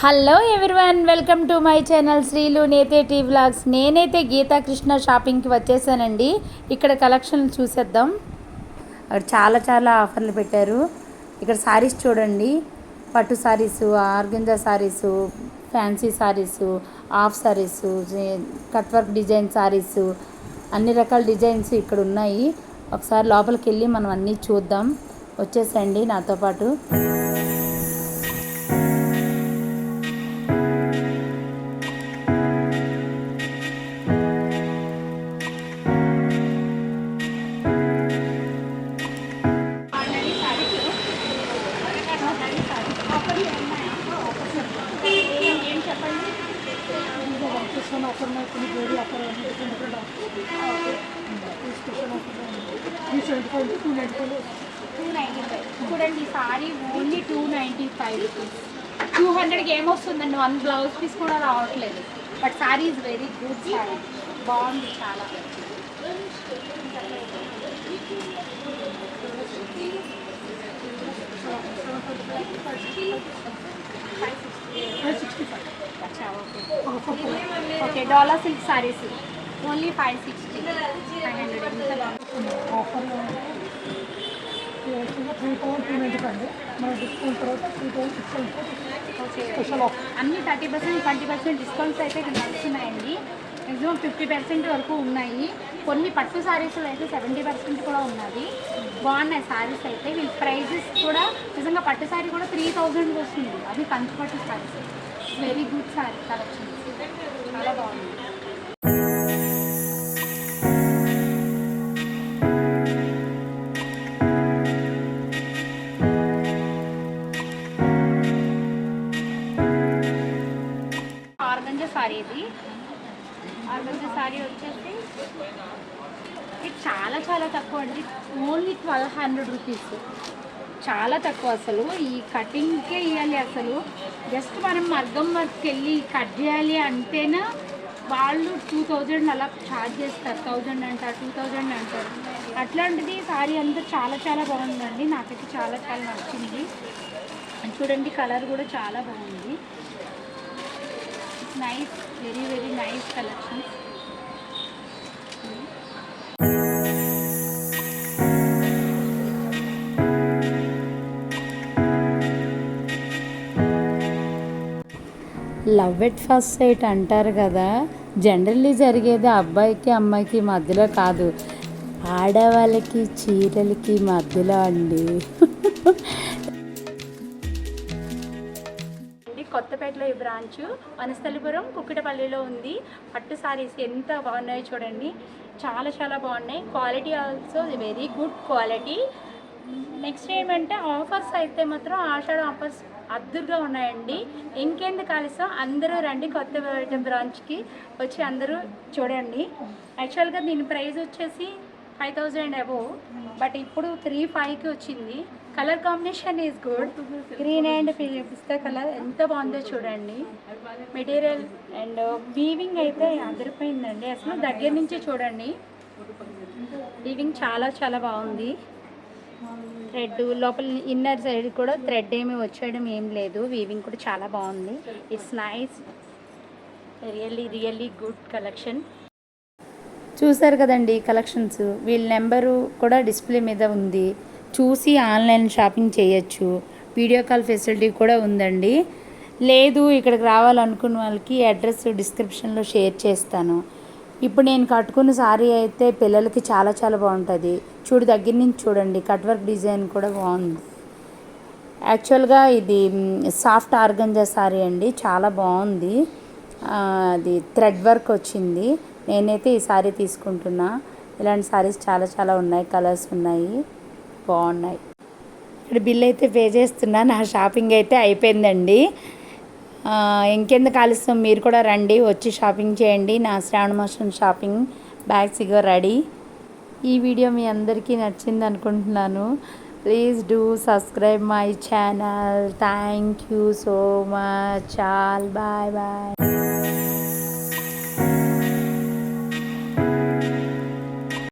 Hello everyone, welcome to my channel Sreelu Neteti vlogs. నేనైతే గీతా కృష్ణ షాపింగ్కి వచ్చేసానండి. ఇక్కడ కలెక్షన్ చూసేద్దాం. అక్కడ చాలా చాలా ఆఫర్లు పెట్టారు. ఇక్కడ సారీస్ చూడండి, పట్టు సారీసు, ఆర్గంజా సారీసు, ఫ్యాన్సీ సారీసు, హాఫ్ సారీసు, కట్ వర్క్ డిజైన్ సారీసు, అన్ని రకాల డిజైన్స్ ఇక్కడ ఉన్నాయి. ఒకసారి లోపలికి వెళ్ళి మనం అన్నీ చూద్దాం. వచ్చేసండి నాతో పాటు. చూడండి, సారీ ఓన్లీ 295 రూపీస్. 200కి ఏమొస్తుందండి, 1 బ్లౌజ్ పీస్ కూడా రావట్లేదు. But sari is very good. Sari బాగుంది చాలా. Okay, dollar silk saris only 560, 500. ఎంత బాగుంది ఆఫర్లో. 3,295 మన డిస్కౌంట్ తర్వాత 3,600 అన్ని 30%, 20% డిస్కౌంట్స్ అయితే ఇక్కడ నడుస్తున్నాయండి. మ్యాక్సిమం 50% వరకు ఉన్నాయి. కొన్ని పట్టు సారీస్లో అయితే 70% కూడా ఉన్నది. బాగున్నాయి సారీస్ అయితే. వీళ్ళ ప్రైజెస్ కూడా నిజంగా పట్టు సారీ కూడా 3,000 వస్తుంది. అది కంచి పట్టు saris. Very good sorry collection, చాలా బాగుంది. ఆర్గంజా సారీ, ఇది ఆర్గంజా సారీ వచ్చేసి ఇది చాలా చాలా తక్కువ అండి. Only 1,200 rupees. చాలా తక్కువ అసలు. ఈ కటింగ్కే ఇవ్వాలి అసలు. జస్ట్ మనం మగ్గం వర్క్కి వెళ్ళి కట్ చేయాలి అంటేనే వాళ్ళు 2,000 అలా ఛార్జ్ చేస్తారు. 1,000 అంటారు, 2,000 అంటారు. అట్లాంటిది సారీ అంతా చాలా చాలా బాగుందండి. నాకైతే చాలా చాలా నచ్చింది. చూడండి, కలర్ కూడా చాలా బాగుంది. Nice, very very nice collection. Love at first sight అంటారు కదా, జనరల్లీ జరిగేది అబ్బాయికి అమ్మాయికి మధ్యలో కాదు, ఆడవాళ్ళకి చీరలకి మధ్యలో అండి. కొత్తపేటలో ఈ బ్రాంచ్, వనస్థలిపురం, కుక్కటపల్లిలో ఉంది. పట్టు సారీస్ ఎంత బాగున్నాయో చూడండి, చాలా చాలా బాగున్నాయి. Quality also very good quality. Next ఏమంటే ఆఫర్స్ అయితే మాత్రం ఆషాఢ ఆఫర్స్ అద్దురుగా ఉన్నాయండి. ఇంకెందుకు ఆలస్యం, అందరూ రండి కొత్తపేట బ్రాంచ్కి వచ్చి అందరూ చూడండి. యాక్చువల్గా దీని ప్రైస్ వచ్చేసి 5,000 అబోవ్, బట్ ఇప్పుడు 3,500కి వచ్చింది. Colour combination is good. Green and pista colour ఎంత బాగుందో చూడండి. మెటీరియల్ అండ్ వీవింగ్ అయితే అదిరిపోయిందండి అసలు. దగ్గర నుంచి చూడండి, వీవింగ్ చాలా చాలా బాగుంది. థ్రెడ్ లోపల ఇన్నర్ సైడ్ కూడా థ్రెడ్ ఏమి వచ్చేయడం ఏం లేదు. వీవింగ్ కూడా చాలా బాగుంది. It's nice, really really good collection. చూసారు కదండి కలెక్షన్స్. వీళ్ళ నెంబరు కూడా డిస్ప్లే మీద ఉంది. చూసి ఆన్లైన్ షాపింగ్ చేయొచ్చు. వీడియో కాల్ ఫెసిలిటీ కూడా ఉందండి. లేదు ఇక్కడికి రావాలనుకున్న వాళ్ళకి అడ్రస్ డిస్క్రిప్షన్లో షేర్ చేస్తాను. ఇప్పుడు నేను కట్టుకున్న సారీ అయితే పిల్లలకి చాలా చాలా బాగుంటుంది. చూడు, దగ్గర నుంచి చూడండి, కట్ వర్క్ డిజైన్ కూడా బాగుంది. యాక్చువల్గా ఇది సాఫ్ట్ ఆర్గంజా సారీ అండి, చాలా బాగుంది. అది థ్రెడ్ వర్క్ వచ్చింది. నేనైతే ఈ సారీ తీసుకుంటున్నా. ఇలాంటి సారీస్ చాలా చాలా ఉన్నాయి, కలర్స్ ఉన్నాయి, బాగున్నాయి. ఇక్కడ బిల్ అయితే పే చేస్తున్నా. నా షాపింగ్ అయితే అయిపోయిందండి. ఇంకెందుకు ఆలస్యం, మీరు కూడా రండి, వచ్చి షాపింగ్ చేయండి. నా శ్రావణ మాసం షాపింగ్ బ్యాగ్స్ ఇగో రెడీ. ఈ వీడియో మీ అందరికీ నచ్చింది అనుకుంటున్నాను. Please do subscribe my channel. Thank you so much. All bye bye.